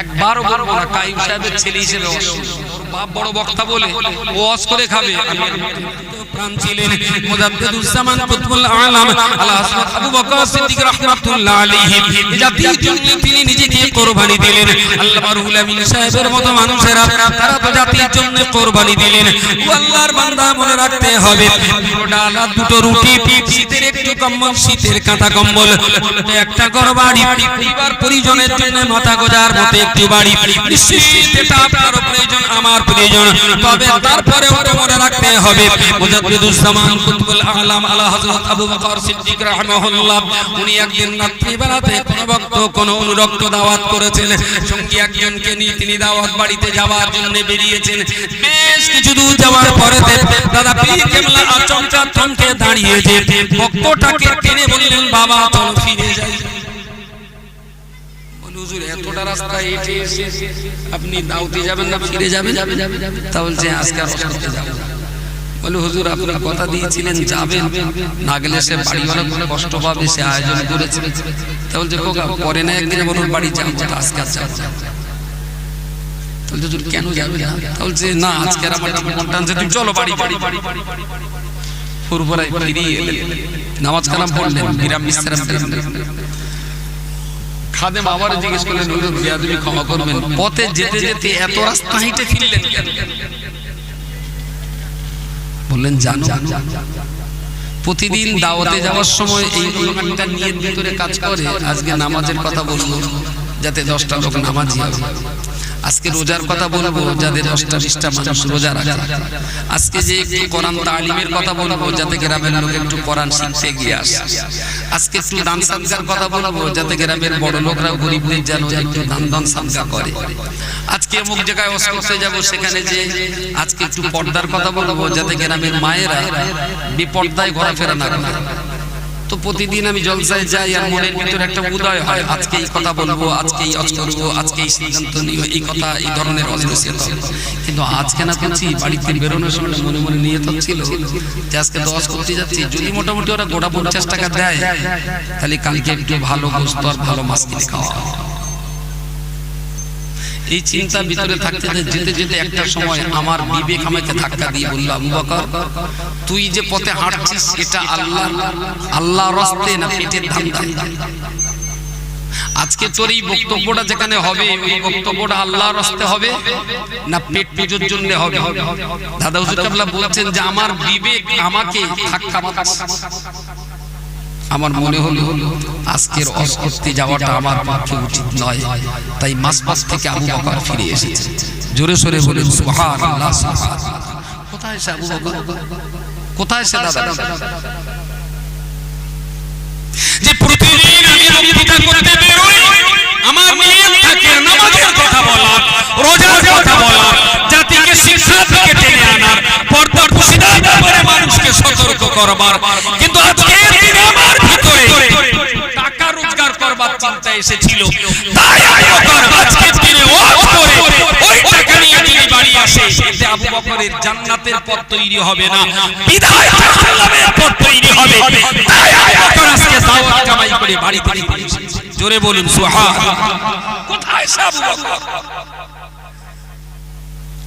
একবারও বলবো না কাইম সাহেবের ছেলে হিসেবে বাপ বড় বক্তা বলে ওয়াজ করে খাবে। প্রাণ ছিলেন মুজাদ্দিদুজ্জামান কুতুবুল আলাম আলা হযরত আবু বকর সিদ্দিক রাহমাতুল্লাহ আলাইহি। জাতির জন্য তিনি নিজেকে কুরবানি দিলেন। আল্লাহর রুহুল আমিন সাহেবের মতো মানুষেরা তারা তো জাতির জন্য কুরবানি দিলেন। ও আল্লাহর বান্দা মনে রাখতে হবে, দুটো ডাল আর দুটো রুটি, শীতের একটু কম্বল, শীতের কাঁথা কম্বল, একটা ঘর বাড়ি, পরিবার পরিজনের জন্য মাথা গোজার মতো একটু বাড়ি, নিশ্চিত এটা আপনার প্রয়োজন, আমার প্রয়োজন। তবে তারপরেও মনে রাখতে হবে মুজাদ্দিদুজ্জামান কুতুবুল আলাম আলা হযরত আবু বকর সিদ্দিক রাহিমাহুল্লাহ, উনি একদিন রাত্রিবেলাতে কোন ভক্ত কোন অনুরক্ত দাওয়াত করেছেন, সঙ্গী একজনকে নিয়ে তিনি দাওয়াত বাড়িতে যাওয়ার জন্য বেরিয়েছেন। বেশ কিছু দূর যাওয়ার পরে দাদা পীর কেবলা আচমকা থমকে দাঁড়িয়ে যে ভক্তটাকে টেনে বললেন, বাবা চলো ফিরে যাই। হুজুর এতটা রাস্তা হেঁটে এসে আপনি দাওতে যাবেন না ফিরে যাবেন? তা বলছে আজকে আর করতে যাব। বলে হুজুর আপনি কথা দিয়েছিলেন যাবেন, না গেলে সে বাড়িওয়ালা কোনো কষ্ট পাবে, সে আয়োজন করেছে। তা বলছে কোকা পরে না একদিন বলুন বাড়ি যাবো, আজকে আর যাব। হুজুর কেন যাবে না? তা বলছে না আজকে আর আমার মন টানছে, তুমি চলো বাড়ি। ফুরফুরায় ফিরিয়ে এলেন, নামাজ কালাম পড়লেন, বিরাম বিশ্রাম খাদেম আবার জিজ্ঞেস করলেন, হুজুর বেয়াদবি ক্ষমা করবেন, পথে যেতে যেতে এত রাস্তা হেঁটে ফিরলেন কেন? বললেন জানো প্রতিদিন দাওয়াতে যাওয়ার সময় এই একটা নিয়ত ভিতরে কাজ করে, আজকে নামাজের কথা বলবো যাতে 10টা লোক নামাজি হবে, আজকে রোজার কথা বলবো যাতে 10টা-20টা মানুষ রোজা রাখে, আজকে যে একটু কোরআন তালিমের কথা বলবো যাতে গ্রামের লোক একটু কোরআন শিখতে গিয়ে আসে, আজকে একটু দান সাদকার কথা বলবো যাতে গ্রামের বড় লোকরা গরিবদের যেন একটু দান সাদকা করে, আজকে অমুক জায়গায় ওয়াজ করতে যাব সেখানে যে আজকে একটু পর্দার কথা বলবো যাতে গ্রামের মায়েরা বিপর্দায় ঘোরাফেরা না করে। তো প্রতিদিন আমি জলসায় যাই আর মনের ভিতরে একটা উদয় হয়, আজকে এই কথা বলবো, আজকে এই ওয়াজ করবো, আজকে এই সিদ্ধান্ত নিব, এই কথা এই ধরনের ওয়াজ নসিহত। কিন্তু আজকে না করছি বাড়িতে বেরোনোর সময় মনে মনে নিয়ত ছিল যে আজকে তো ওয়াজ করতে যাচ্ছি, যদি মোটামুটি ওরা গোটা 50 টাকা দেয় তাহলে কালকে একটু ভালো গোশত আর ভালো মাছ কিনে খাওয়া। এই চিন্তার ভিতরে থাকতে যেতে যেতে একটা সময় আমার বিবেক আমাকে ধাক্কা দিয়ে বলল, আবু বকর তুই যে পথে হাঁটছিস এটা আল্লাহর রাস্তায় না পেটের ধান্দা? আজকে তোর এই বক্তব্যটা যেখানে হবে এই বক্তব্যটা আল্লাহর রাস্তায় হবে না পেট পুজোর জন্য হবে? দাদা হুজুর কেবলা বলছেন যে আমার বিবেক আমাকে ধাক্কা মারছে। আমার মনে হলো আজকের ওয়াজ করতে যাওয়াটা আমার পক্ষে উচিত নয়, তাই মাসপাস থেকে আবু বকর ফিরে এসেছে। জোরে সোরে বলেন সুবহানাল্লাহ সুবহানাল্লাহ। কোথায় সে আবু বকর? কোথায় সে দাদা? যে প্রতিদিন আমি বক্তৃতা করতে বেরোই, আমার নিয়ত থাকে নামাজের কথা বলা, রোজার কথা বলা, জাতিকে শিক্ষা থেকে টেনে আনার, পর্দার পর্দার ব্যাপারে মানুষকে সতর্ক করবার, কিন্তু আজকের দিনে আমার ভিতরে টাকা রোজগার করবার চিন্তা এসেছিল, তাই আবু বকর আজকের দিনে ওয়াজ করে ওই টাকা নিয়ে তিনি বাড়ি আসে। এতে আবু বকরের জান্নাতের পথ তৈরি হবে না, বিধায় জাহান্নামের পথ তৈরি হবে। তাই আবু বকর আজকে দাওয়াত কামাই করে বাড়ি ফিরে এসেছে। জোরে বলুন সুবহানাল্লাহ। কোথায় সে আবু বকর?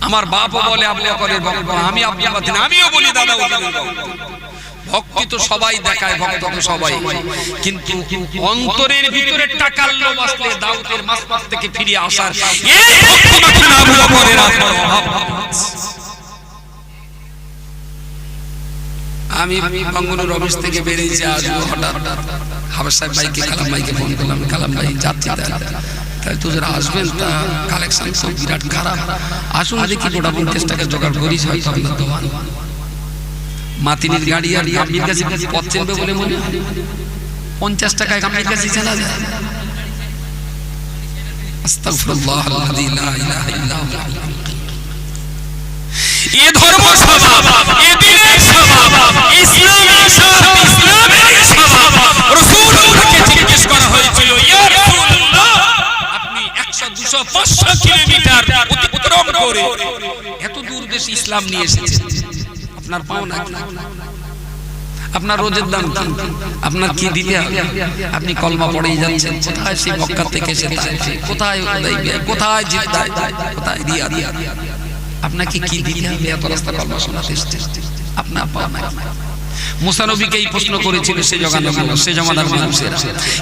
আমার বাপও বলে আবু বকরের ভক্ত, আমি আমিও বলি দাদা ভক্তি তো সবাই দেখায়, ভক্ত তো সবাই, কিন্তু অন্তরের ভিতরে টাকার লোভ আসলে দাউদের মাসপাস থেকে ফিরে আসার এই ভক্তি মাত্র আবু বকরের অভাব। আমি বাঙ্গুর অফিস থেকে বেরিয়েছি, আজ হঠাৎ হাবের সাহেব ভাইকে কালাম ভাইকে ফোন করলাম, কালাম ভাই যাচ্ছি তাহলে তো যারা আসবেন তা কালেকশন তো বিরাট খারাপ, আসুন দেখি গোটা 50 টাকা জোগাড় করিস, হয়তো আপনার দোকান মাতিনির গাড়ি আর আমির কাছে পথ চেনবে বলে মনে হয় 50 টাকায় আমির কাছে চেনা যায়। আস্তাগফিরুল্লাহ আল্লাযী লা ইলাহা ইল্লা হুয়া। এই ধর্ম স্বভাব, এই দ্বীনের স্বভাব, ইসলামের স্বভাব, ইসলামের স্বভাব। রাসূলকে জিজ্ঞেস করা হয়েছিল, ইয়া রাসূলুল্লাহ আপনি 100 200 500 কিলোমিটার অতিক্রম করে এত দূর দেশে ইসলাম নিয়ে এসেছেন, আপনার পাও না? আপনার রোজের দাম কি? আপনার কি দিতে হবে? আপনি কলমা পড়েই যাচ্ছেন, কোথায় সেই মক্কা থেকে এসে তাইফে, কোথায় হুদাইবিয়া, কোথায় জিদ্দা, কোথায় রিয়াদ, আপনাকে কি দিতে হবে? এত রাস্তা কলমা শোনাতে এসেছেন, আপনার পাওয়া নাই। মুসা নবীকে এই প্রশ্ন করেছিল সে জমানার মানুষেরা,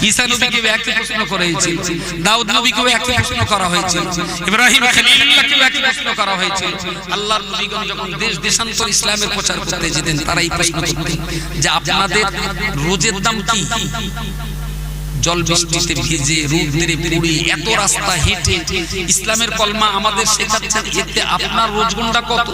ঈসা নবীকে একই প্রশ্ন করেছিল, দাউদ নবীকেও একই প্রশ্ন করা হয়েছিল, ইব্রাহিম খলিলুল্লাহকেও একই প্রশ্ন করা হয়েছিল। আল্লাহর নবীগণ যখন দেশ দেশান্তর ইসলামের প্রচার করতে যেতেন, তারা এই প্রশ্ন করতেন যে আপনাদের রোজের দাম কি? জল বৃষ্টিতে ভিজে রোদ্রে পুড়ে এত রাস্তা হেঁটে ইসলামের কলমা আমাদের শেখাচ্ছেন, এতে আপনার রোজগুণটা কত?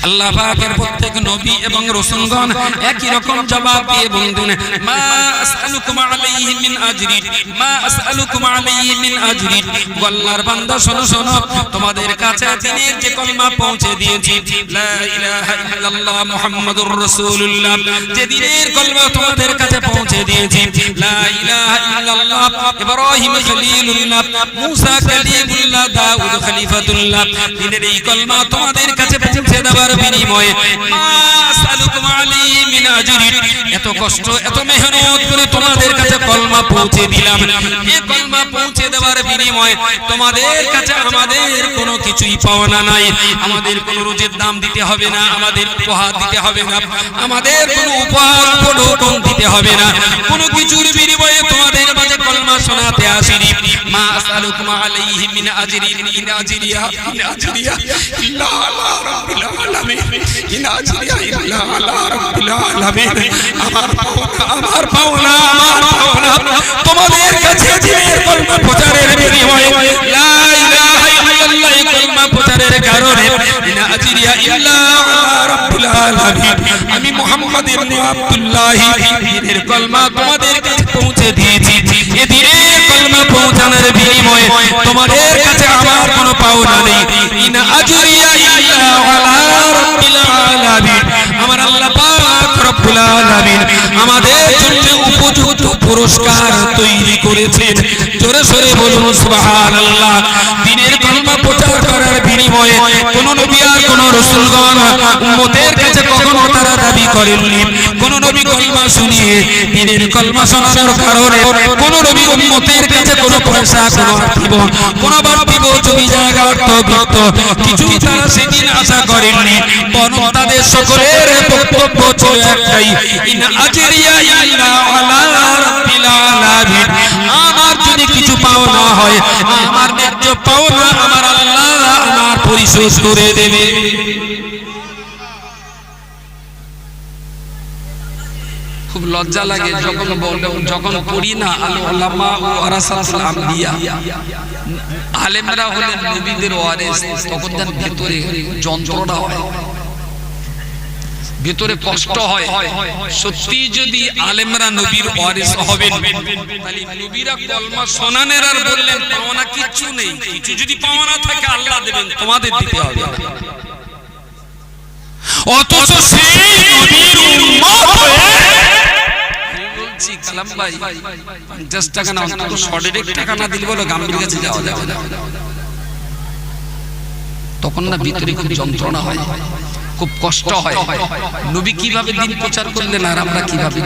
আল্লাহ পাকের প্রত্যেক নবী এবং রাসূলগণ একই রকম জবাব দিয়ে বলতেন, মা আসআলুকুম আলাইহি মিন আজরিন, মা আসআলুকুম আলাইহি মিন আজরিন। আল্লাহর বান্দা শোনো শোনো, তোমাদের কাছে দিনের যে কলমা পৌঁছে দিয়েছি, লা ইলাহা ইল্লাল্লাহ মুহাম্মাদুর রাসূলুল্লাহ, যে দিনের কলমা তোমাদের কাছে পৌঁছে দিয়েছি, লা ইলাহা ইল্লাল্লাহ ইব্রাহিম খলিলুল্লাহ, মুসা কালিমুল্লাহ, দাউদ খলিফাতুল্লাহ, দিনের এই কলমা তোমাদের কাছে পৌঁছে দেওয়ার বিনিময়ে মাসালুকুম আলাইহি মিন আজরিন, এত কষ্ট এত মেহনত করে তোমাদের কাছে কলমা পৌঁছে দিলাম, এই কলমা পৌঁছে দেওয়ার বিনিময়ে তোমাদের কাছে আমাদের কোনো কিছুই পাওনা নাই, আমাদের কোনো রোজের দাম দিতে হবে না, আমাদের উপহার দিতে হবে না, আমাদের কোনো উপহার কোনো কম দিতে হবে না, কোনো কিছুর বিনিময়ে তোমাদের মাঝে কলমা শোনাতে আসিনি। মাসালুকুম আলাইহি মিন আজরিন, ইন আজরিয়া ইল্লা আলা রাব্বিল আলামিন, ইন আজরিয়া ইল্লা আলা রাব্বিল আলামিন। আমার পাওনা তোমাদের কাছে দিনের কলমা প্রচারের বিনিময়ে, লা ইলাহা ইল্লাল্লাহ কলমা প্রচারের কারণে, ইন আজরিয়া ইল্লা আলা রাব্বিল আলামিন, আমি মুহাম্মদ ইবনে আব্দুল্লাহ দিনের কলমা তোমাদের কাছে পৌঁছে দিয়েছি, এই দিনের কলমা পৌঁছানোর বিনিময়ে তোমাদের কাছে আমার কোনো পাওনা নেই। ইন আজরিয়া ইল্লা আলা রাব্বিল আলামিন, আমার আল্লাহ পাক রব্বুল আলামিন আমাদের জন্য উপযুক্ত পুরস্কার তৈরি করেছেন। জোরে সোরে বলুন সুবহানাল্লাহ। দিনের কলমা প্রচার করার বিনিময়ে কোন নবী আর কোন রাসূলগণ উম্মতের কাছে কখনো তারা দাবি করেননি, কোন নবী কলমা শুনিয়ে দিনের কলমা শোনানোর কারণে কোন নবী উম্মতের কাছে কোন পয়সা কোন বাড়তি জমি জায়গা অর্থ কিছুই তারা সেদিন আশা করেননি, বরং তাদের সকলের বক্তব্য ছিল একটাই, ইন আজরিয়া ইল্লা আলা রাব্বিল আলামিন, আমার যদি কিছু পাওনা হয়, আমার ন্যায্য পাওনা আমার আল্লাহ আমার পরিশোধ করে দেবে। খুব লজ্জা লাগে যখন পড়ি না আল উলামা ও ওয়ারাসাতুল আমবিয়া, আলেমরা হলেন নবীদের ওয়ারিস, তখন যেন ভিতরে যন্ত্রণা হয়, ভিতরে কষ্ট হয়। সত্যি যদি আলেমরা নবীর ওয়ারিস হবেন, তাহলে নবীরা কলমা শোনানের আর বললেন পাওনা কিছু নেই, কিছু যদি পাওনা থাকে আল্লাহ দেবেন, তোমাদের দিতে হবে। অথচ সেই নবীর উম্মত হয়ে বলছি কালাম ভাই 50 টাকা না, অন্তত 1.5 টাকা না দিলে বলো গাম্ভীর কাছে যাওয়া যাবে না, তখন না ভিতরে খুব যন্ত্রণা হয়, খুব কষ্ট হয়। নবী কিভাবে দিন প্রচার করলেন আর আমরা কিভাবে?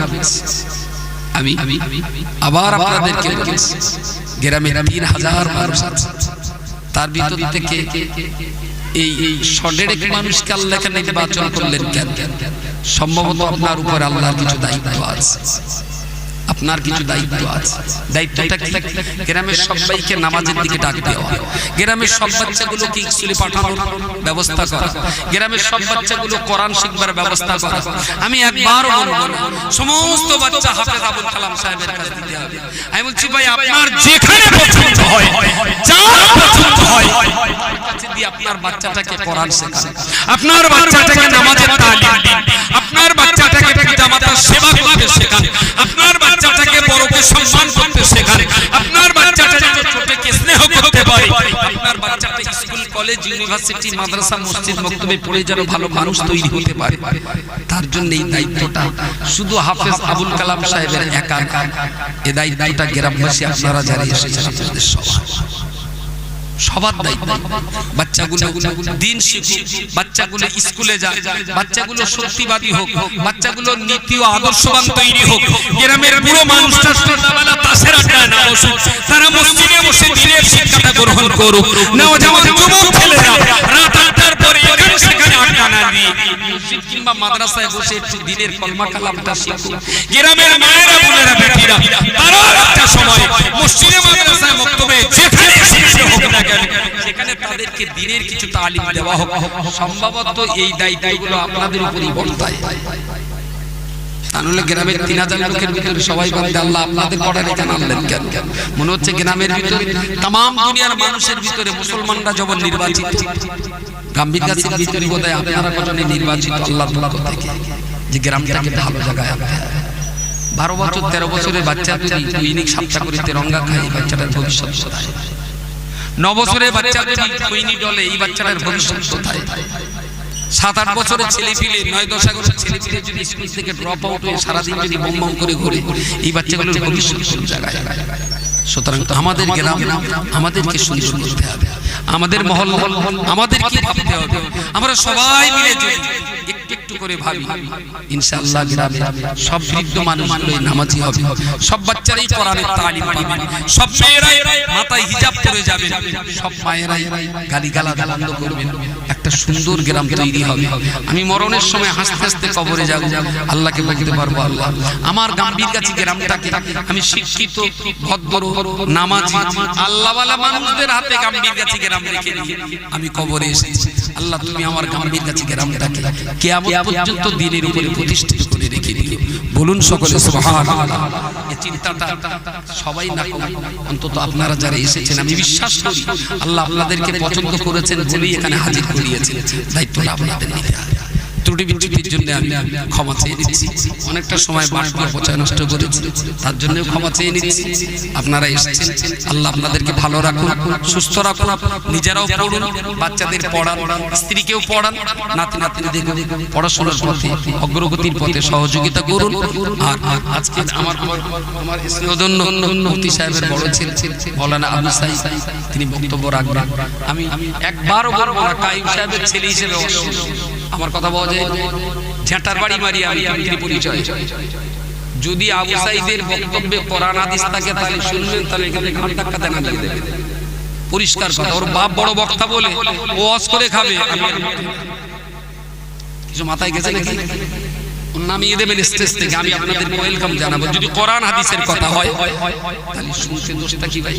আমি আবার আপনাদেরকে বলছি, গ্রামে 3000 মানুষ আছে, তার ভিতর থেকে এই 1.5 মানুষকে আল্লাহ কেন নির্বাচন করলেন? কেন? সম্ভবত আপনার উপর আল্লাহর কিছু দায়িত্ব আছে, আপনার কিছু দায়িত্ব আছে। দায়িত্বটা কি? গ্রামের সবাইকে নামাজের দিকে ডাক দেওয়া, গ্রামের সব বাচ্চাগুলোকে স্কুলে পাঠানোর ব্যবস্থা করা, গ্রামের সব বাচ্চাগুলো কোরআন শিখবার ব্যবস্থা করা। আমি একবারও বলবো না সমস্ত বাচ্চা হাফেজ আবুল কালাম সাহেবের কাছে দিতে হবে। আমি বলছি ভাই আপনার যেখানে পছন্দ হয়, যার পছন্দ হয়, তার কাছে দিয়ে আপনার বাচ্চাটাকে কোরআন শেখান, আপনার বাচ্চাটাকে নামাজের তালিম দিন, আপনার বাচ্চাটাকে পিতামাতার সেবা করতে শেখান, আপনার বাচ্চাটাকে বড়কে সম্মান করতে শেখান, আপনার বাচ্চাটাকে ছোটকে স্নেহ করতে পারে, আপনার বাচ্চাটা স্কুল কলেজ ইউনিভার্সিটি মাদ্রাসা মসজিদ মক্তবে পড়ে যেন ভালো মানুষ তৈরি হতে পারে। তার জন্য এই দায়িত্বটা শুধু হাফেজ আবুল কালাম সাহেবের একার, এই দায়িত্বটা গ্রামবাসী আপনারা যারা এসেছেন আপনাদের সবার। সবার দায়িত্ব বাচ্চাগুলো দিন শিখুক, বাচ্চাগুলো স্কুলে যায়, বাচ্চাগুলো সত্যিবাদী হোক, বাচ্চাগুলো নীতি ও আদর্শবান তৈরি হোক। গ্রামের বুড়ো মানুষটা সন্ধ্যাবেলা তাসের আড্ডায় না বসুক, তারা মসজিদে বসে দিনের শিক্ষাটা গ্রহণ করুক। নওজওয়ান যুবক ছেলেরা রাত 8টার পরে এখানে সেখানে আড্ডা না দিয়ে মসজিদ কিংবা মাদ্রাসায় বসে একটু দিনের কলমা কালামটা শিখুক। গ্রামের মায়েরা বোনেরা বেটিরা তারাও একটা সময় মসজিদে মাদ্রাসায় মক্তবে যেখানে সেখানে হোক না কেন সেখানে তাদেরকে দিনের কিছু তালিম দেওয়া হোক। সম্ভবত এই দায়িত্বগুলো আপনাদের উপরই বর্তায়। তাহলে গ্রামের 3000 লোকের ভিতরে সবাই বলতে আল্লাহ আপনাদের পড়ার এখানে আনলেন কেন? মনে হচ্ছে গ্রামের ভিতরে तमाम দুনিয়ার মানুষের ভিতরে মুসলমানরা যখন নির্বাচিত, গাম্ভীর গাছের ভিতরে বোধহয় আপনারা কজনে নির্বাচিত আল্লাহর পক্ষ থেকে যে গ্রামটাকে ভালো জায়গায় আনতে হবে। 12 বছর 13 বছরের বাচ্চা যদি দৈনিক 7টা করে তেরঙ্গা খায়, বাচ্চাটার ভবিষ্যৎ কোথায়? 9 বছরের বাচ্চা যদি দৈনিক ডলে, এই বাচ্চাটার ভবিষ্যৎ কোথায়? 7-8 বছরের ছেলে পিলে 9-10 বছরের ছেলে পিলে যদি স্কুল থেকে ড্রপ আউট হয়ে সারাদিন যদি বম করে ঘুরে, এই বাচ্চাগুলোর ভবিষ্যৎ কোন জায়গায়? সুতরাং আমাদের গ্রাম আমাদেরকে সুন্দর করতে হবে, আমাদের মহল্লা আমাদেরকে ভাবতে হবে। আমরা সবাই মিলে যদি একটু একটু করে ভাবি, ইনশাআল্লাহ গ্রামে সব বৃদ্ধ মানুষগুলো নামাজি হবে, সব বাচ্চারাই কোরআনের তালিম পাবে, সব মেয়েরাই মাথায় হিজাব পরে যাবে, সব মায়েরাই গালিগালাজ বন্ধ করবেন। একটা সুন্দর গ্রাম তৈরি হবে। আমি মরণের সময় হাসতে হাসতে কবরে যাব, আল্লাহকে বলতে পারবো, আল্লাহ আমার গাম্ভীরগাছি গ্রামটাকে আমি শিক্ষিত, ভদ্র, নামাজি, আল্লাহওয়ালা মানুষদের হাতে গাম্ভীরগাছি গ্রাম রেখে দিয়ে আমি কবরে এসেছি। আল্লাহ তুমি আমার গাম্ভীরগাছি গ্রামটাকে কিয়ামত পর্যন্ত দিনের উপরে প্রতিষ্ঠিত করে রেখে দিও। বলুন সকলে সুবহানাল্লাহ। এই চিন্তাটা সবাই না করুন, অন্তত আপনারা যারা এসেছেন আমি বিশ্বাস করি আল্লাহ আপনাদেরকে পছন্দ করেছেন বলেই এখানে হাজির করিয়েছেন। দায়িত্বটা আপনাদের নিতে হবে। ত্রুটি বিচ্যুতির জন্য আমি ক্ষমা চেয়ে নিচ্ছি। অনেকটা সময় বাসগুলো পচা নষ্ট করেছি, তার জন্য ক্ষমা চেয়ে নিচ্ছি। আপনারা এসেছেন, আল্লাহ আপনাদেরকে ভালো রাখুন, সুস্থ রাখুন, নিজেরাও পড়ুন, বাচ্চাদের পড়ান, স্ত্রীকেও পড়ান, নাতি নাতনিদের পড়াশোনার পথে অগ্রগতির পথে সহযোগিতা করুন। আর আজকে আমার স্নেহধন্য মুফতি সাহেবের বড় ছেলে মাওলানা আবু সাঈদ, তিনি বক্তব্য রাখবেন। আমি একবারও বলবো না কাইম সাহেবের ছেলে হিসেবে আমার কথা বলা যায়, ঝাঁটার বাড়ি মারি আমি পরিচয়। যদি আবু সাঈদের বক্তব্যে কোরআন হাদিস থাকে তাহলে শুনবেন, তাহলে এখানে ঘন্টা কাটা না দিয়ে দেবেন। পরিষ্কার কথা, ওর বাপ বড় বক্তা বলে ও ওয়াজ করে খাবে, কিছু মাথায় গেছে নাকি? ওর নামিয়ে দেবেন স্টেজ থেকে, আমি আপনাদের ওয়েলকাম জানাবো। যদি কোরআন হাদিসের কথা হয় তাহলে শুনতে দোষটা কি ভাই?